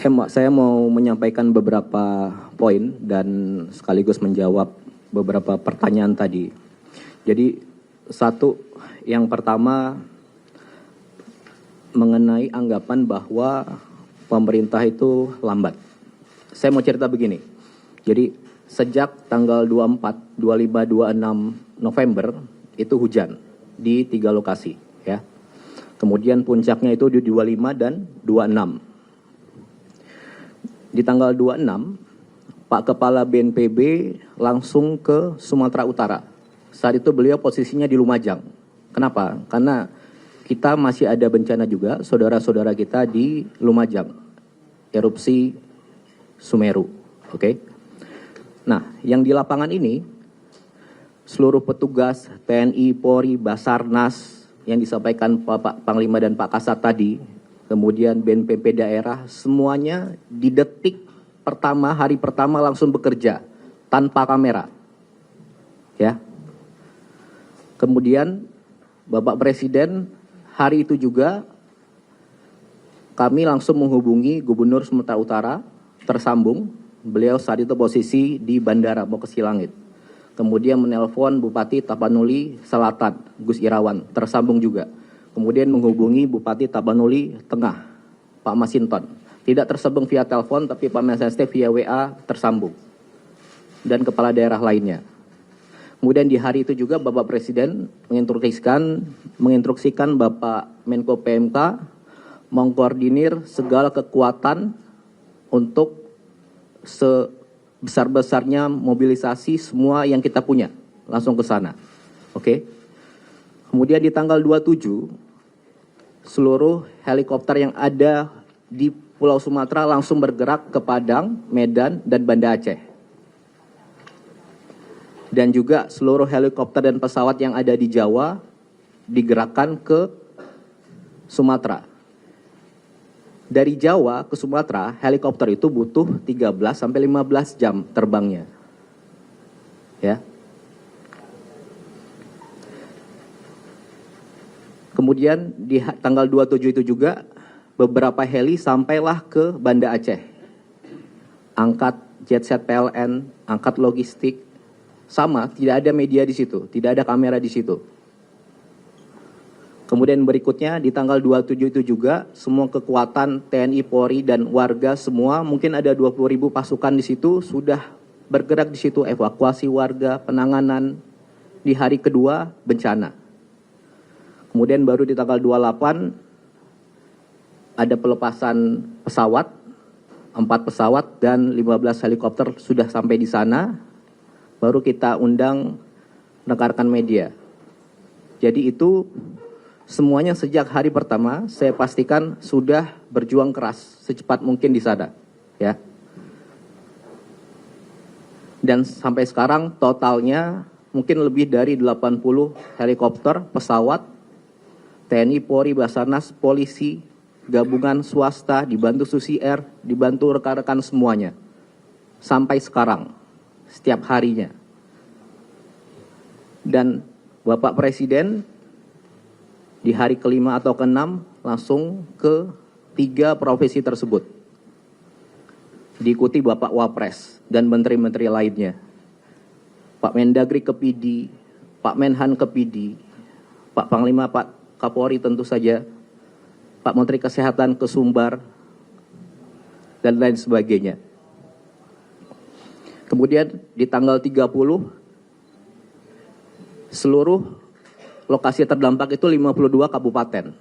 Saya mau menyampaikan beberapa poin dan sekaligus menjawab beberapa pertanyaan tadi. Jadi yang pertama mengenai anggapan bahwa pemerintah itu lambat. Saya mau cerita begini. Jadi sejak tanggal 24, 25, 26 November itu hujan di 3 lokasi, ya. Kemudian puncaknya itu di 25 dan 26. Di tanggal 26, Pak Kepala BNPB langsung ke Sumatera Utara. Saat itu beliau posisinya di Lumajang. Kenapa? Karena kita masih ada bencana juga, saudara-saudara kita di Lumajang. Erupsi Sumeru. Oke? Nah, yang di lapangan ini, seluruh petugas TNI, Polri, Basarnas, yang disampaikan Pak Panglima dan Pak Kasat tadi, kemudian BNPB daerah, semuanya di detik pertama, hari pertama langsung bekerja tanpa kamera. Ya. Kemudian Bapak Presiden hari itu juga kami langsung menghubungi Gubernur Sumatera Utara, tersambung. Beliau saat itu posisi di bandara mau ke Silangit. Kemudian menelpon Bupati Tapanuli Selatan, Gus Irawan, tersambung juga. Kemudian menghubungi Bupati Tapanuli Tengah, Pak Masinton. Tidak tersambung via telepon, tapi Pak Masinton via WA tersambung. Dan kepala daerah lainnya. Kemudian di hari itu juga Bapak Presiden menginstruksikan Bapak Menko PMK mengkoordinir segala kekuatan untuk sebesar-besarnya mobilisasi semua yang kita punya. Langsung ke sana. Oke? Kemudian di tanggal 27, seluruh helikopter yang ada di Pulau Sumatera langsung bergerak ke Padang, Medan, dan Banda Aceh. Dan juga seluruh helikopter dan pesawat yang ada di Jawa digerakkan ke Sumatera. Dari Jawa ke Sumatera, helikopter itu butuh 13-15 jam terbangnya. Ya. Kemudian di tanggal 27 itu juga beberapa heli sampailah ke Banda Aceh. Angkat jetset PLN, angkat logistik, sama, tidak ada media di situ, tidak ada kamera di situ. Kemudian berikutnya di tanggal 27 itu juga semua kekuatan TNI, Polri dan warga semua, mungkin ada 20.000 pasukan di situ sudah bergerak di situ, evakuasi warga, penanganan di hari kedua bencana. Kemudian baru di tanggal 28 ada pelepasan pesawat, 4 pesawat dan 15 helikopter sudah sampai di sana. Baru kita undang rekan-rekan media. Jadi itu semuanya sejak hari pertama saya pastikan sudah berjuang keras secepat mungkin di sana, ya. Dan sampai sekarang totalnya mungkin lebih dari 80 helikopter, pesawat, TNI, Polri, Basarnas, polisi, gabungan swasta, dibantu Susi Air, dibantu rekan-rekan semuanya. Sampai sekarang, setiap harinya. Dan Bapak Presiden di hari kelima atau keenam langsung ke 3 profesi tersebut. Diikuti Bapak Wapres dan menteri-menteri lainnya. Pak Mendagri ke PD, Pak Menhan ke PD, Pak Panglima, Pak Kapolri tentu saja, Pak Menteri Kesehatan ke Sumbar, dan lain sebagainya. Kemudian di tanggal 30, seluruh lokasi terdampak itu 52 kabupaten.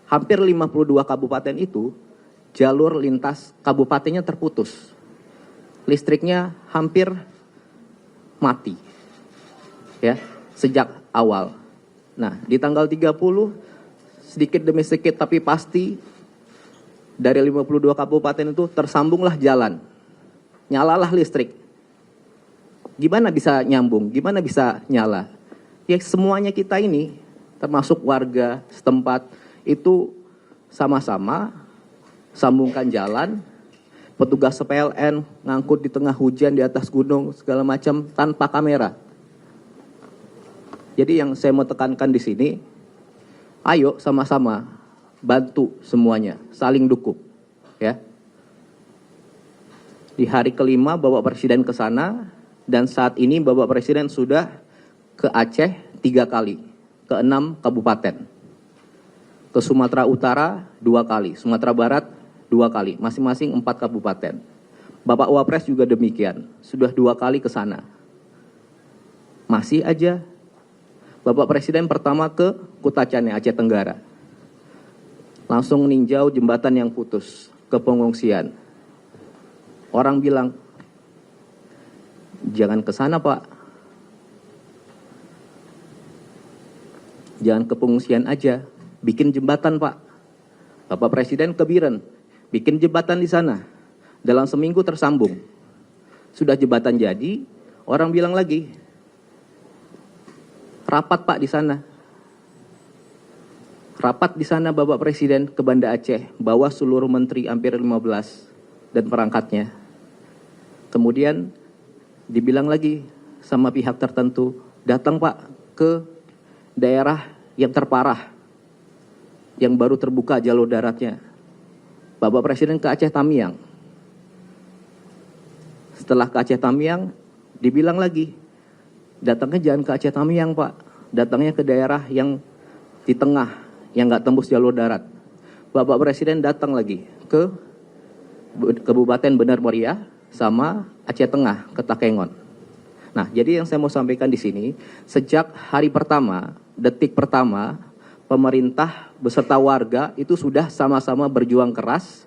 Hampir 52 kabupaten itu, jalur lintas kabupatennya terputus. Listriknya hampir mati. Ya, sejak awal. Nah, di tanggal 30, sedikit demi sedikit tapi pasti dari 52 kabupaten itu tersambunglah jalan. Nyalalah listrik. Gimana bisa nyambung? Gimana bisa nyala? Ya semuanya kita ini, termasuk warga setempat, itu sama-sama sambungkan jalan. Petugas PLN ngangkut di tengah hujan di atas gunung segala macam tanpa kamera. Jadi yang saya mau tekankan di sini, ayo sama-sama bantu semuanya, saling dukung, ya. Di hari kelima Bapak Presiden ke sana, dan saat ini Bapak Presiden sudah ke Aceh 3 kali, ke 6 kabupaten. Ke Sumatera Utara 2 kali, Sumatera Barat 2 kali, masing-masing 4 kabupaten. Bapak Wapres juga demikian, sudah 2 kali ke sana. Masih aja Bapak Presiden pertama ke Kutacane, Aceh Tenggara. Langsung ninjau jembatan yang putus, ke pengungsian. Orang bilang, jangan ke sana Pak. Jangan ke pengungsian aja, bikin jembatan Pak. Bapak Presiden ke Biren, bikin jembatan di sana. Dalam seminggu tersambung. Sudah jembatan jadi, orang bilang lagi, rapat Pak di sana. Rapat di sana Bapak Presiden ke Banda Aceh, bawa seluruh menteri hampir 15 dan perangkatnya. Kemudian dibilang lagi sama pihak tertentu, datang Pak ke daerah yang terparah, yang baru terbuka jalur daratnya. Bapak Presiden ke Aceh Tamiang. Setelah ke Aceh Tamiang, dibilang lagi, datangnya jangan ke Aceh Tamiang Pak, datangnya ke daerah yang di tengah, yang nggak tembus jalur darat. Bapak Presiden datang lagi ke Kabupaten Benar Meriah sama Aceh Tengah ke Takengon. Nah, jadi yang saya mau sampaikan di sini, sejak hari pertama, detik pertama, pemerintah beserta warga itu sudah sama-sama berjuang keras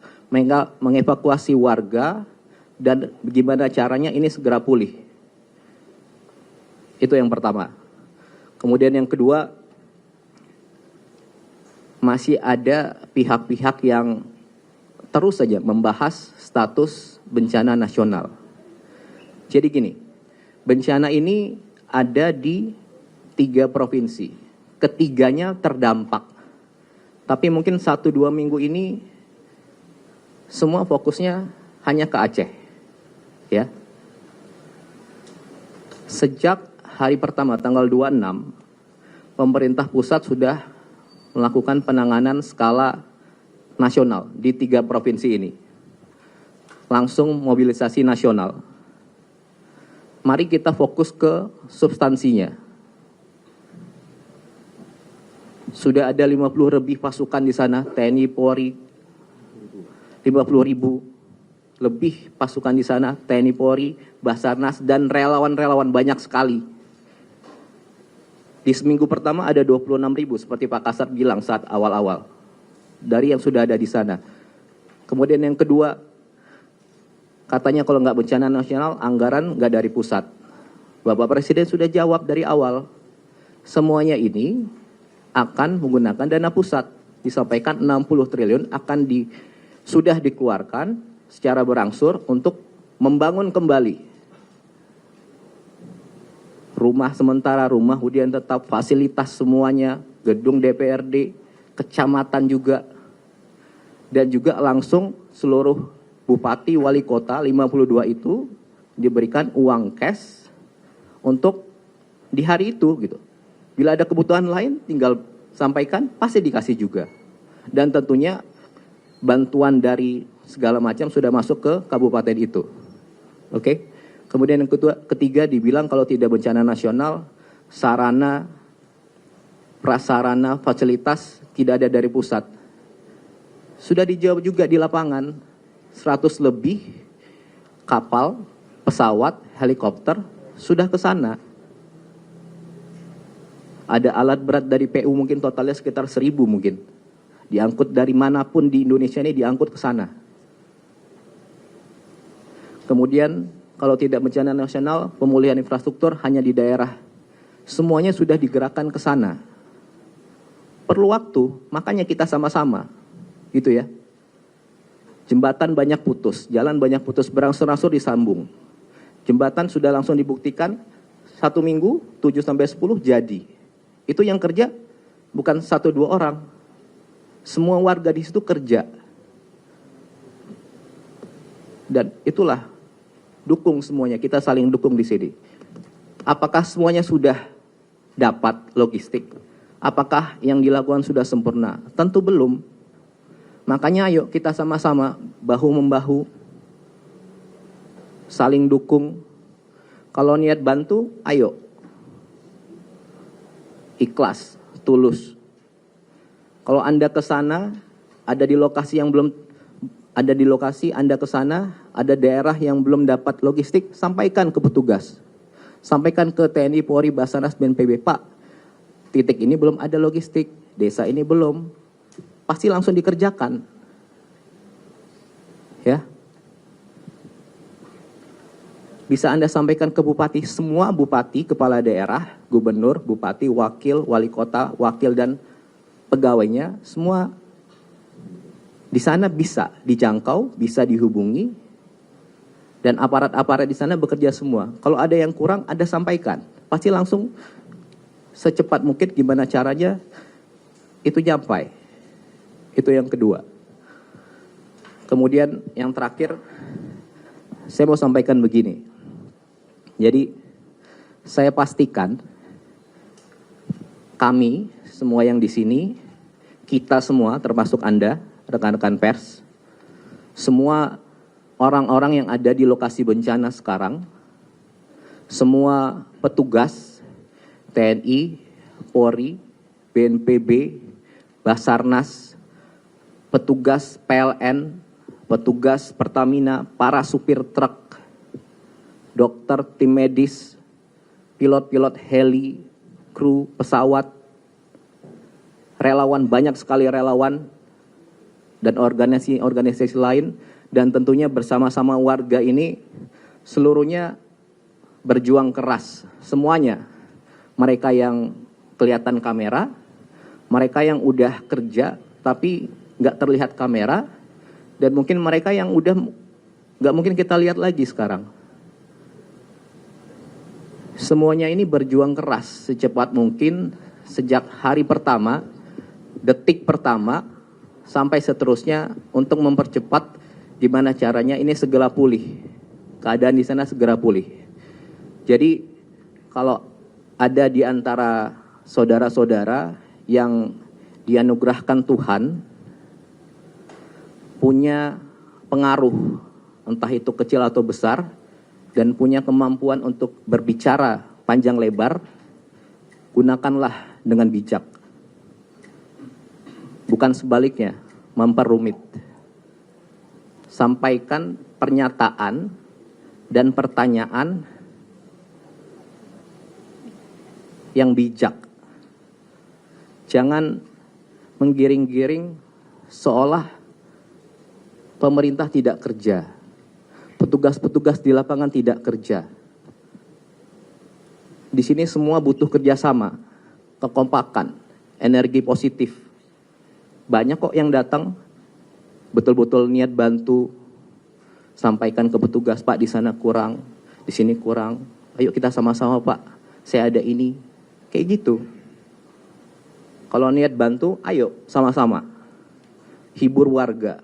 mengevakuasi warga dan bagaimana caranya ini segera pulih. Itu yang pertama. Kemudian yang kedua, masih ada pihak-pihak yang terus saja membahas status bencana nasional. Jadi gini, bencana ini ada di 3 provinsi. Ketiganya terdampak. Tapi mungkin 1-2 minggu ini semua fokusnya hanya ke Aceh. Ya. Sejak hari pertama tanggal 26, pemerintah pusat sudah melakukan penanganan skala nasional di 3 provinsi ini. Langsung mobilisasi nasional. Mari kita fokus ke substansinya. Sudah ada 50 lebih pasukan di sana, TNI, Polri, 50.000 lebih pasukan di sana, TNI, Polri, Basarnas, dan relawan-relawan banyak sekali. Di seminggu pertama ada 26.000 seperti Pak Kasat bilang saat awal-awal. Dari yang sudah ada di sana. Kemudian yang kedua, katanya kalau nggak bencana nasional, anggaran nggak dari pusat. Bapak Presiden sudah jawab dari awal. Semuanya ini akan menggunakan dana pusat. Disampaikan 60 triliun sudah dikeluarkan secara berangsur untuk membangun kembali rumah sementara, rumah hunian tetap, fasilitas semuanya, gedung DPRD, kecamatan juga, dan juga langsung seluruh bupati, wali kota, 52 itu diberikan uang cash untuk di hari itu gitu. Bila ada kebutuhan lain tinggal sampaikan, pasti dikasih juga. Dan tentunya bantuan dari segala macam sudah masuk ke kabupaten itu. Oke. Kemudian yang ketiga dibilang kalau tidak bencana nasional, sarana, prasarana, fasilitas tidak ada dari pusat. Sudah dijawab juga di lapangan, 100 lebih kapal, pesawat, helikopter sudah ke sana. Ada alat berat dari PU mungkin totalnya sekitar 1.000 mungkin. Diangkut dari manapun di Indonesia ini diangkut ke sana. Kemudian kalau tidak bencana nasional, pemulihan infrastruktur hanya di daerah. Semuanya sudah digerakkan ke sana. Perlu waktu, makanya kita sama-sama. Gitu ya. Jembatan banyak putus, jalan banyak putus, berangsur-angsur disambung. Jembatan sudah langsung dibuktikan 1 minggu, 7-10 jadi. Itu yang kerja bukan 1-2 orang. Semua warga di situ kerja. Dan itulah dukung semuanya, kita saling dukung di sini. Apakah semuanya sudah dapat logistik? Apakah yang dilakukan sudah sempurna? Tentu belum. Makanya ayo kita sama-sama bahu-membahu saling dukung. Kalau niat bantu, ayo. Ikhlas, tulus. Kalau Anda ke sana, ada di lokasi yang belum, ada di lokasi Anda ke sana, ada daerah yang belum dapat logistik, sampaikan ke petugas. Sampaikan ke TNI, Polri, Basarnas, BNPB, Pak, titik ini belum ada logistik, desa ini belum, pasti langsung dikerjakan. Ya. Bisa Anda sampaikan ke bupati, semua bupati, kepala daerah, gubernur, bupati, wakil, wali kota, wakil dan pegawainya, semua di sana bisa dijangkau, bisa dihubungi, dan aparat-aparat di sana bekerja semua. Kalau ada yang kurang, Anda sampaikan. Pasti langsung secepat mungkin gimana caranya itu nyampai. Itu yang kedua. Kemudian yang terakhir, saya mau sampaikan begini. Jadi saya pastikan kami semua yang di sini, kita semua termasuk Anda, rekan-rekan pers, semua orang-orang yang ada di lokasi bencana sekarang, semua petugas TNI, Polri, BNPB, Basarnas, petugas PLN, petugas Pertamina, para supir truk, dokter, tim medis, pilot-pilot heli, kru pesawat, relawan, banyak sekali relawan, dan organisasi lain, dan tentunya bersama-sama warga ini seluruhnya berjuang keras, semuanya. Mereka yang kelihatan kamera, mereka yang udah kerja tapi nggak terlihat kamera, dan mungkin mereka yang udah nggak mungkin kita lihat lagi sekarang. Semuanya ini berjuang keras secepat mungkin sejak hari pertama, detik pertama, sampai seterusnya untuk mempercepat gimana caranya ini segera pulih. Keadaan di sana segera pulih. Jadi kalau ada di antara saudara-saudara yang dianugerahkan Tuhan punya pengaruh, entah itu kecil atau besar, dan punya kemampuan untuk berbicara panjang lebar, gunakanlah dengan bijak. Bukan sebaliknya, memperumit. Sampaikan pernyataan dan pertanyaan yang bijak. Jangan menggiring-giring seolah pemerintah tidak kerja. Petugas-petugas di lapangan tidak kerja. Di sini semua butuh kerjasama, kekompakan, energi positif. Banyak kok yang datang, betul-betul niat bantu, sampaikan ke petugas, Pak di sana kurang, di sini kurang. Ayo kita sama-sama Pak, saya ada ini. Kayak gitu. Kalau niat bantu, ayo sama-sama. Hibur warga,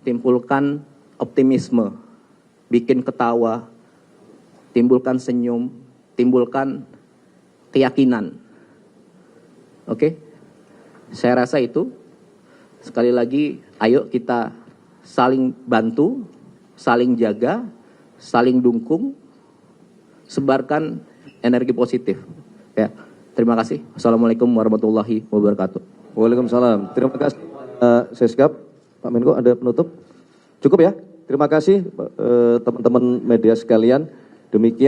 timbulkan optimisme, bikin ketawa, timbulkan senyum, timbulkan keyakinan. Oke? Saya rasa itu. Sekali lagi, ayo kita saling bantu, saling jaga, saling dukung, sebarkan energi positif. Ya, terima kasih. Assalamualaikum warahmatullahi wabarakatuh. Waalaikumsalam. Terima kasih Seskap. Pak Menko ada penutup? Cukup ya? Terima kasih teman-teman media sekalian. Demikian